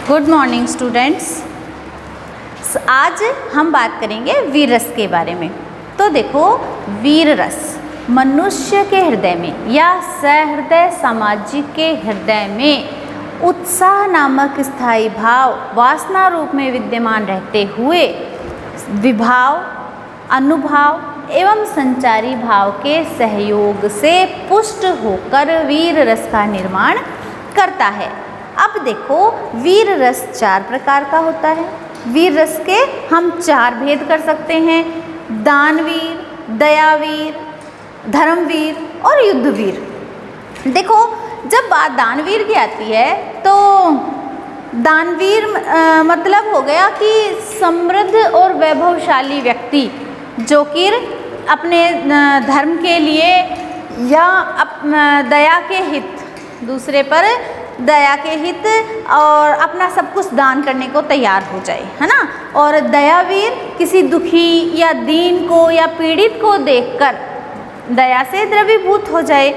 Good morning students. आज हम बात करेंगे वीर रस के बारे में। तो देखो, वीर रस मनुष्य के हृदय में या सहृदय सामाजिक के हृदय में उत्साह नामक स्थायी भाव वासना रूप में विद्यमान रहते हुए विभाव, अनुभाव एवं संचारी भाव के सहयोग से पुष्ट होकर वीर रस का निर्माण करता है। अब देखो, वीर रस 4 प्रकार का होता है। वीर रस के हम 4 भेद कर सकते हैं: दानवीर, दयावीर, धर्मवीर और युद्धवीर। देखो, जब बात दानवीर की आती है तो दानवीर मतलब हो गया कि समृद्ध और वैभवशाली व्यक्ति जो कि अपने धर्म के लिए या दया के हित, दूसरे पर दया के हित और अपना सब कुछ दान करने को तैयार हो जाए, है ना। और दयावीर किसी दुखी या दीन को या पीड़ित को देखकर दया से द्रवीभूत हो जाए।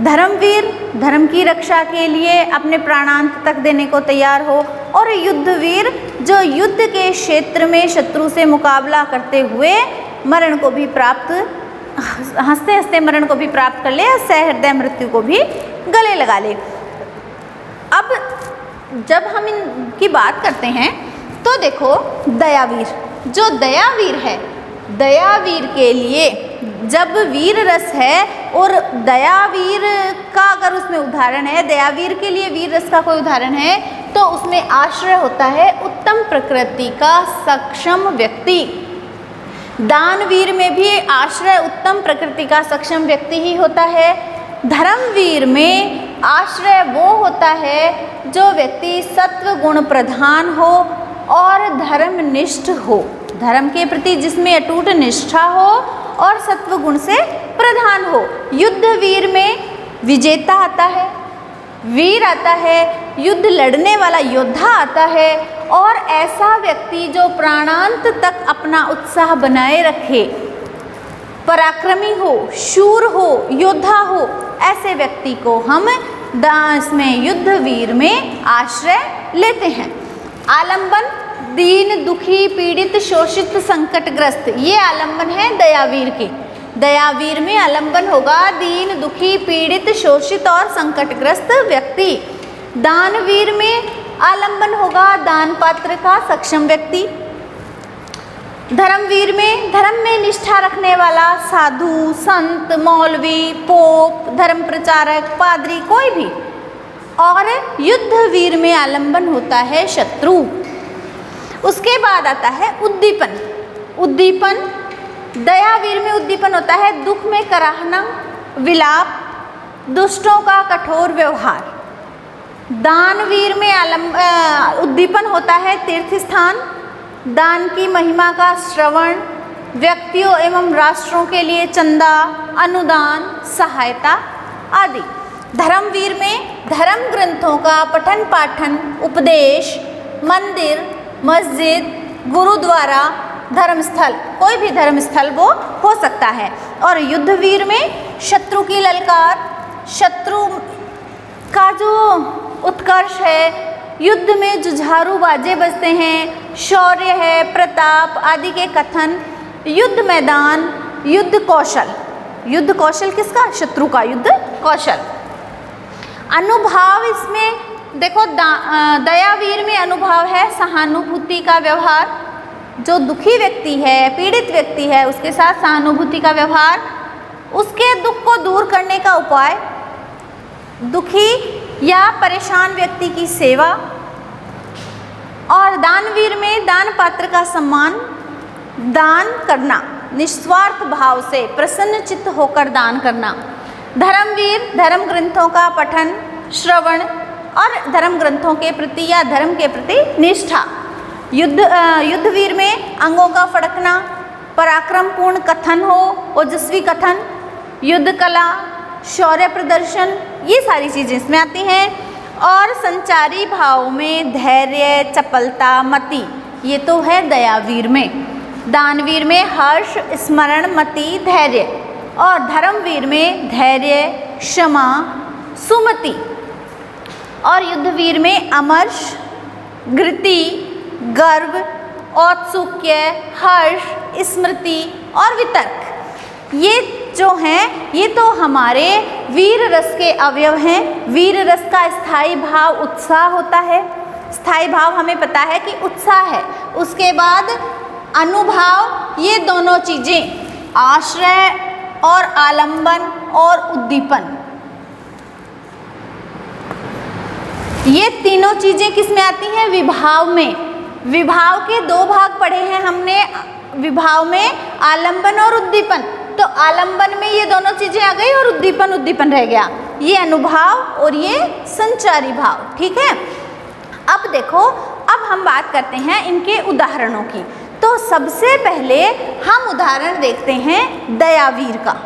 धर्मवीर धर्म की रक्षा के लिए अपने प्राणांत तक देने को तैयार हो। और युद्धवीर जो युद्ध के क्षेत्र में शत्रु से मुकाबला करते हुए मरण को भी प्राप्त, हंसते हंसते मरण को भी प्राप्त कर ले, सहृदय मृत्यु को भी गले लगा ले। अब जब हम इनकी बात करते हैं तो देखो, दयावीर, जो दयावीर है, दयावीर के लिए जब वीर रस है और दयावीर का अगर उसमें उदाहरण है, दयावीर के लिए वीर रस का कोई उदाहरण है तो उसमें आश्रय होता है उत्तम प्रकृति का सक्षम व्यक्ति। दानवीर में भी आश्रय उत्तम प्रकृति का सक्षम व्यक्ति ही होता है। धर्मवीर में आश्रय वो होता है जो व्यक्ति सत्व गुण प्रधान हो और धर्मनिष्ठ हो, धर्म के प्रति जिसमें अटूट निष्ठा हो और सत्व गुण से प्रधान हो। युद्धवीर में विजेता आता है, वीर आता है, युद्ध लड़ने वाला योद्धा आता है और ऐसा व्यक्ति जो प्राणांत तक अपना उत्साह बनाए रखे, पराक्रमी हो, शूर हो, योद्धा हो, ऐसे व्यक्ति को हम इसमें युद्धवीर में आश्रय लेते हैं। आलंबन, दीन, दुखी, पीड़ित, शोषित, संकटग्रस्त, ये आलंबन है दयावीर के। दयावीर में आलंबन होगा दीन, दुखी, पीड़ित, शोषित और संकटग्रस्त व्यक्ति। दानवीर में आलंबन होगा दान पात्र का सक्षम व्यक्ति। धर्मवीर में धर्म में निष्ठा रखने वाला साधु, संत, मौलवी, पोप, धर्म प्रचारक, पादरी, कोई भी। और युद्धवीर में आलंबन होता है शत्रु। उसके बाद आता है उद्दीपन। उद्दीपन, दयावीर में उद्दीपन होता है दुख में कराहना, विलाप, दुष्टों का कठोर व्यवहार। दानवीर में उद्दीपन होता है तीर्थ स्थान, दान की महिमा का श्रवण, व्यक्तियों एवं राष्ट्रों के लिए चंदा, अनुदान, सहायता आदि। धर्मवीर में धर्म ग्रंथों का पठन पाठन, उपदेश, मंदिर, मस्जिद, गुरुद्वारा, धर्मस्थल, कोई भी धर्मस्थल वो हो सकता है। और युद्धवीर में शत्रु की ललकार, शत्रु का जो उत्कर्ष है, युद्ध में जुझारू बाजे बजते हैं, शौर्य है, प्रताप आदि के कथन, युद्ध मैदान, युद्ध कौशल। युद्ध कौशल किसका? शत्रु का युद्ध कौशल। अनुभाव, इसमें देखो दयावीर में अनुभाव है सहानुभूति का व्यवहार। जो दुखी व्यक्ति है, पीड़ित व्यक्ति है, उसके साथ सहानुभूति का व्यवहार, उसके दुख को दूर करने का उपाय, दुखी या परेशान व्यक्ति की सेवा। और दानवीर में दान पात्र का सम्मान, दान करना, निस्वार्थ भाव से प्रसन्न चित्त होकर दान करना। धर्मवीर धर्म ग्रंथों का पठन, श्रवण और धर्म ग्रंथों के प्रति या धर्म के प्रति निष्ठा। युद्धवीर में अंगों का फड़कना, पराक्रमपूर्ण कथन हो, ओजस्वी कथन, युद्ध कला, शौर्य प्रदर्शन, ये सारी चीज़ें इसमें आती हैं। और संचारी भाव में धैर्य, चपलता, मति, ये तो है दयावीर में। दानवीर में हर्ष, स्मरण, मति, धैर्य। और धर्मवीर में धैर्य, क्षमा, सुमति। और युद्धवीर में अमर्ष, घृति, गर्व, औत्सुक्य, हर्ष, स्मृति और वितर्क। ये जो हैं ये तो हमारे वीर रस के अवयव हैं। वीर रस का स्थायी भाव उत्साह होता है। स्थायी भाव हमें पता है कि उत्साह है। उसके बाद अनुभाव, ये दोनों चीज़ें आश्रय और आलंबन और उद्दीपन, ये तीनों चीज़ें किस में आती हैं? विभाव में। विभाव के दो भाग पढ़े हैं हमने। विभाव में आलंबन और उद्दीपन। तो आलंबन में ये दोनों चीज़ें आ गई और उद्दीपन रह गया। ये अनुभाव और ये संचारी भाव। ठीक है। अब देखो, अब हम बात करते हैं इनके उदाहरणों की। तो सबसे पहले हम उदाहरण देखते हैं दयावीर का।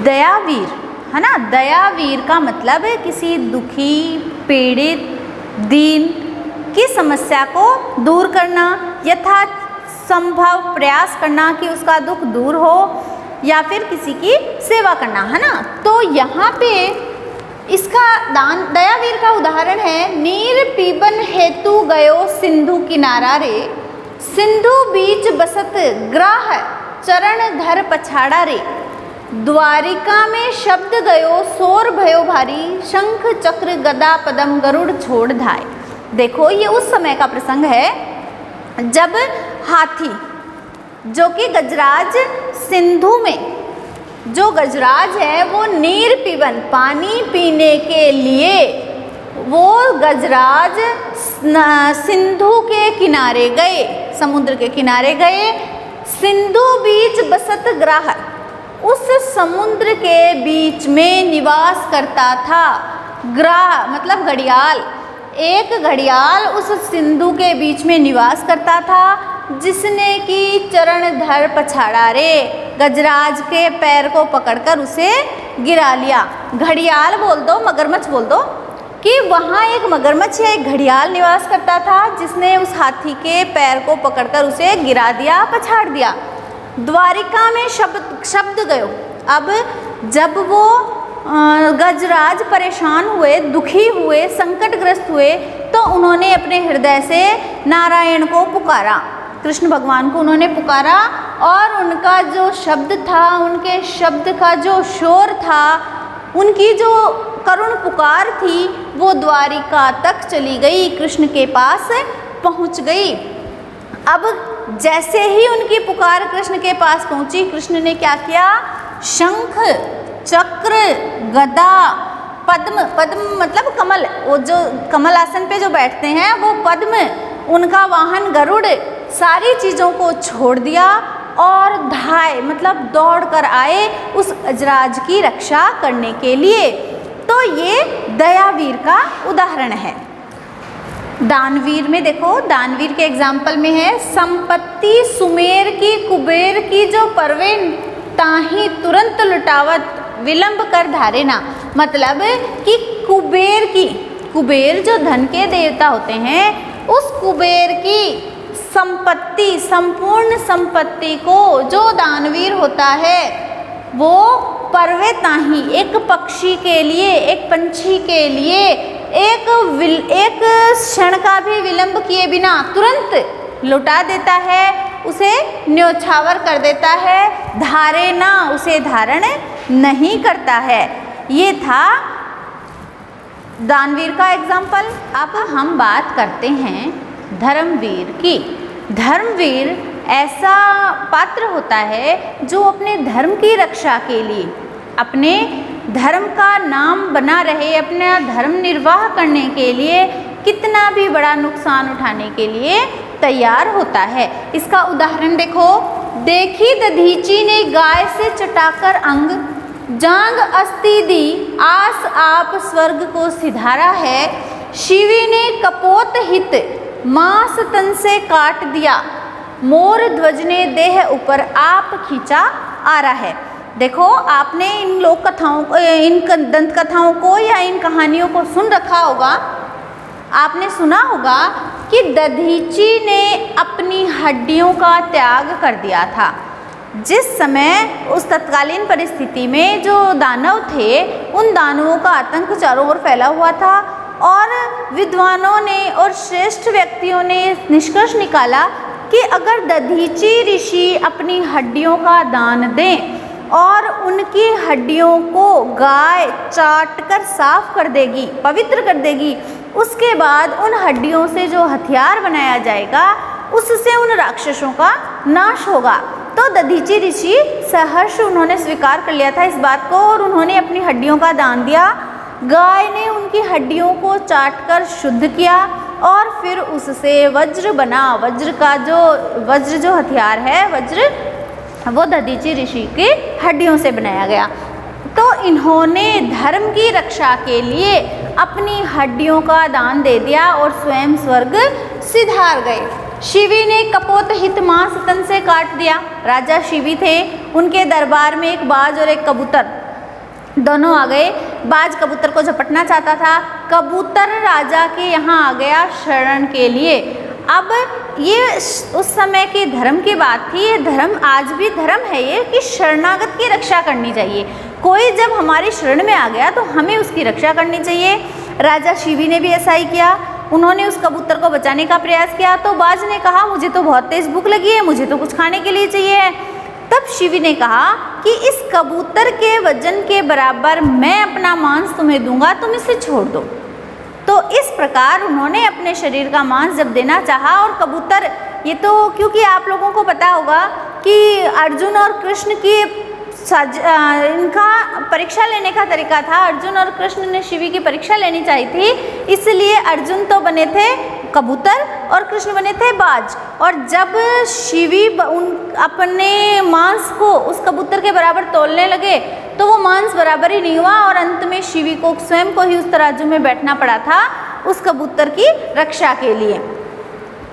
दयावीर है ना। दयावीर का मतलब है किसी दुखी, पीड़ित, दीन की समस्या को दूर करना, यथासंभव प्रयास करना कि उसका दुख दूर हो, या फिर किसी की सेवा करना, है ना। तो यहाँ पे इसका दयावीर का उदाहरण है, नीर पीबन हेतु गयो सिंधु किनारा रे, सिंधु बीच बसत ग्राह चरण धर पछाड़ा रे, द्वारिका में शब्द गयो शोर भयो भारी, शंख चक्र गदा पदम गरुड़ छोड़ धाय। देखो, ये उस समय का प्रसंग है जब हाथी, जो कि गजराज, सिंधु में जो गजराज है वो नीर पीवन, पानी पीने के लिए वो गजराज सिंधु के किनारे गए, समुद्र के किनारे गए। सिंधु बीच बसत ग्राह, उस समुद्र के बीच में निवास करता था। ग्राह मतलब घड़ियाल, एक घड़ियाल उस सिंधु के बीच में निवास करता था, जिसने कि चरण धर पछाड़ा रे, गजराज के पैर को पकड़कर उसे गिरा लिया। घड़ियाल बोल दो, मगरमच्छ बोल दो, कि वहाँ एक मगरमच्छ या एक घड़ियाल निवास करता था, जिसने उस हाथी के पैर को पकड़कर उसे गिरा दिया, पछाड़ दिया। द्वारिका में शब्द गयो। अब जब वो गजराज परेशान हुए, दुखी हुए, संकटग्रस्त हुए, तो उन्होंने अपने हृदय से नारायण को पुकारा, कृष्ण भगवान को उन्होंने पुकारा, और उनका जो शब्द था, उनके शब्द का जो शोर था, उनकी जो करुण पुकार थी, वो द्वारिका तक चली गई, कृष्ण के पास पहुंच गई। अब जैसे ही उनकी पुकार कृष्ण के पास पहुंची, कृष्ण ने क्या किया? शंख, चक्र, गदा, पद्म, पद्म मतलब कमल, वो जो कमल आसन पे जो बैठते हैं वो पद्म, उनका वाहन गरुड़, सारी चीज़ों को छोड़ दिया और धाय मतलब दौड़ कर आए उस गजराज की रक्षा करने के लिए। तो ये दयावीर का उदाहरण है। दानवीर में देखो, दानवीर के एग्जाम्पल में है, संपत्ति सुमेर की कुबेर की जो परवे ताही तुरंत लुटावत विलंब कर धारे ना। मतलब कि कुबेर की, कुबेर जो धन के देवता होते हैं, उस कुबेर की संपत्ति, संपूर्ण संपत्ति को जो दानवीर होता है वो परवे ताही, एक पक्षी के लिए, एक पंछी के लिए एक क्षण का भी विलंब किए बिना तुरंत लुटा देता है, उसे न्योछावर कर देता है, धारे ना, उसे धारण नहीं करता है। ये था दानवीर का एग्जाम्पल। अब हम बात करते हैं धर्मवीर की। धर्मवीर ऐसा पात्र होता है जो अपने धर्म की रक्षा के लिए, अपने धर्म का नाम बना रहे, अपना धर्म निर्वाह करने के लिए कितना भी बड़ा नुकसान उठाने के लिए तैयार होता है। इसका उदाहरण देखो, देखी दधीची ने गाय से चटाकर अंग, जांग अस्ति दी, आस आप स्वर्ग को सिधारा है, शिवी ने कपोत हित मांस तन से काट दिया, मोर ध्वज ने देह ऊपर आप खींचा आ रहा है। देखो, आपने इन लोक कथाओं को, इन दंत कथाओं को या इन कहानियों को सुन रखा होगा। आपने सुना होगा कि दधीची ने अपनी हड्डियों का त्याग कर दिया था। जिस समय उस तत्कालीन परिस्थिति में जो दानव थे, उन दानवों का आतंक चारों ओर फैला हुआ था और विद्वानों ने और श्रेष्ठ व्यक्तियों ने निष्कर्ष निकाला कि अगर दधीची ऋषि अपनी हड्डियों का दान दें और उनकी हड्डियों को गाय चाटकर साफ कर देगी, पवित्र कर देगी, उसके बाद उन हड्डियों से जो हथियार बनाया जाएगा उससे उन राक्षसों का नाश होगा। तो दधीची ऋषि सहर्ष उन्होंने स्वीकार कर लिया था इस बात को और उन्होंने अपनी हड्डियों का दान दिया। गाय ने उनकी हड्डियों को चाटकर शुद्ध किया और फिर उससे वज्र बना। वज्र जो हथियार है, वज्र, वो दधीची ऋषि की हड्डियों से बनाया गया। तो इन्होंने धर्म की रक्षा के लिए अपनी हड्डियों का दान दे दिया और स्वयं स्वर्ग सिधार गए। शिवी ने कपोत हित मांस तन से काट दिया। राजा शिवी थे, उनके दरबार में एक बाज और एक कबूतर दोनों आ गए। बाज कबूतर को झपटना चाहता था, कबूतर राजा के यहाँ आ गया शरण के लिए। अब ये उस समय के धर्म की बात थी। ये धर्म आज भी धर्म है ये कि शरणागत की रक्षा करनी चाहिए। कोई जब हमारी शरण में आ गया तो हमें उसकी रक्षा करनी चाहिए। राजा शिवी ने भी ऐसा ही किया। उन्होंने उस कबूतर को बचाने का प्रयास किया तो बाज ने कहा, मुझे तो बहुत तेज भूख लगी है, मुझे तो कुछ खाने के लिए चाहिए। तब शिवी ने कहा कि इस कबूतर के वजन के बराबर मैं अपना मांस तुम्हें दूंगा, तुम इसे छोड़ दो। तो इस प्रकार उन्होंने अपने शरीर का मांस जब देना चाहा और कबूतर, ये तो क्योंकि आप लोगों को पता होगा कि अर्जुन और कृष्ण की इनका परीक्षा लेने का तरीका था। अर्जुन और कृष्ण ने शिवी की परीक्षा लेनी चाहिए थी, इसलिए अर्जुन तो बने थे कबूतर और कृष्ण बने थे बाज। और जब शिवी अपने मांस को उस कबूतर के बराबर तोलने लगे तो वो मांस बराबर ही नहीं हुआ और अंत में शिवी को स्वयं को ही उस तराजू में बैठना पड़ा था उस कबूतर की रक्षा के लिए।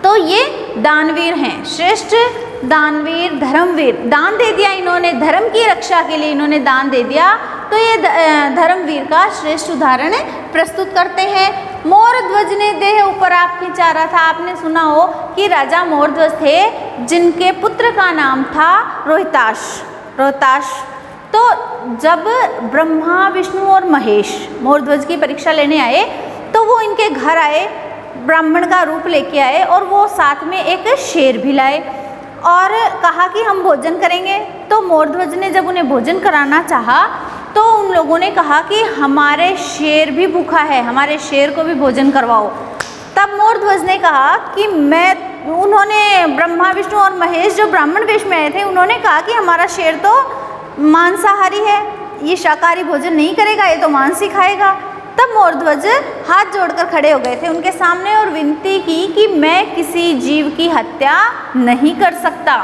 तो ये दानवीर हैं, श्रेष्ठ दानवीर, धर्मवीर। दान दे दिया इन्होंने, धर्म की रक्षा के लिए इन्होंने दान दे दिया। तो ये धर्मवीर का श्रेष्ठ उदाहरण प्रस्तुत करते हैं। मोर ध्वज ने देह ऊपर आप खींचा रहा था। आपने सुना हो कि राजा मोरध्वज थे जिनके पुत्र का नाम था रोहिताश। तो जब ब्रह्मा, विष्णु और महेश मोरध्वज की परीक्षा लेने आए तो वो इनके घर आए, ब्राह्मण का रूप लेके आए और वो साथ में एक शेर भी लाए और कहा कि हम भोजन करेंगे। तो मोरध्वज ने जब उन्हें भोजन कराना चाहा तो उन लोगों ने कहा कि हमारे शेर भी भूखा है, हमारे शेर को भी भोजन करवाओ। तब मोरध्वज ने कहा कि उन्होंने ब्रह्मा, विष्णु और महेश जो ब्राह्मण वेश में आए थे, उन्होंने कहा कि हमारा शेर तो मांसाहारी है, ये शाकाहारी भोजन नहीं करेगा, ये तो मांस ही खाएगा। तब मोरध्वज हाथ जोड़कर खड़े हो गए थे उनके सामने और विनती की कि मैं किसी जीव की हत्या नहीं कर सकता।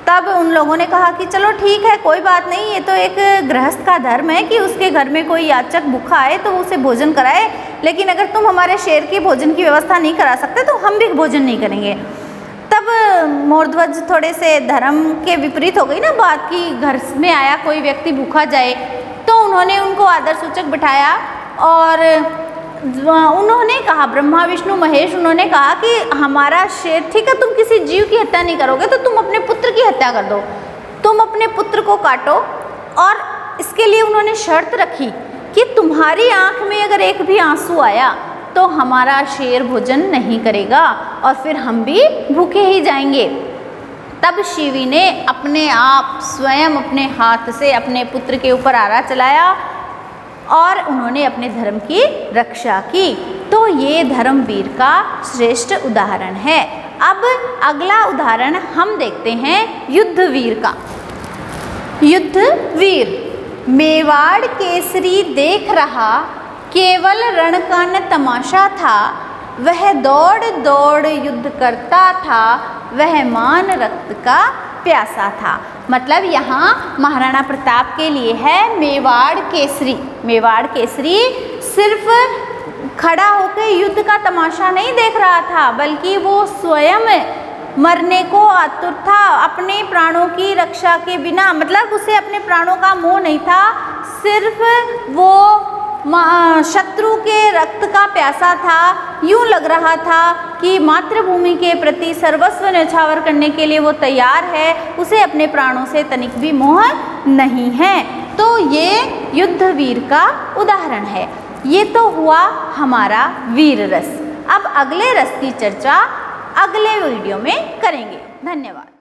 तब उन लोगों ने कहा कि चलो ठीक है, कोई बात नहीं, ये तो एक गृहस्थ का धर्म है कि उसके घर में कोई याचक भूखा आए तो उसे भोजन कराए, लेकिन अगर तुम हमारे शेर की भोजन की व्यवस्था नहीं करा सकते तो हम भी भोजन नहीं करेंगे। तब मोरध्वज थोड़े से धर्म के विपरीत हो गई ना बात, कि घर में आया कोई व्यक्ति भूखा जाए, तो उन्होंने उनको आदर सूचक बिठाया और उन्होंने कहा, ब्रह्मा, विष्णु, महेश, उन्होंने कहा कि हमारा शेर, ठीक है, तुम किसी जीव की हत्या नहीं करोगे तो तुम अपने पुत्र की हत्या कर दो, तुम अपने पुत्र को काटो। और इसके लिए उन्होंने शर्त रखी कि तुम्हारी आंख में अगर एक भी आंसू आया तो हमारा शेर भोजन नहीं करेगा और फिर हम भी भूखे ही जाएंगे। तब शिवी ने अपने आप स्वयं अपने हाथ से अपने पुत्र के ऊपर आरा चलाया और उन्होंने अपने धर्म की रक्षा की। तो ये धर्मवीर का श्रेष्ठ उदाहरण है। अब अगला उदाहरण हम देखते हैं युद्धवीर का। युद्धवीर, मेवाड़ केसरी देख रहा, केवल रण का न तमाशा था, वह दौड़ दौड़ युद्ध करता था, वह मान रक्त का प्यासा था। मतलब यहाँ महाराणा प्रताप के लिए है मेवाड़ केसरी। मेवाड़ केसरी सिर्फ खड़ा होकर युद्ध का तमाशा नहीं देख रहा था, बल्कि वो स्वयं मरने को आतुर था अपने प्राणों की रक्षा के बिना। मतलब उसे अपने प्राणों का मोह नहीं था, सिर्फ वो शत्रु के रक्त का प्यासा था। यूं लग रहा था कि मातृभूमि के प्रति सर्वस्व न्यौछावर करने के लिए वो तैयार है, उसे अपने प्राणों से तनिक भी मोह नहीं है। तो ये युद्ध वीर का उदाहरण है। ये तो हुआ हमारा वीर रस। अब अगले रस की चर्चा अगले वीडियो में करेंगे। धन्यवाद।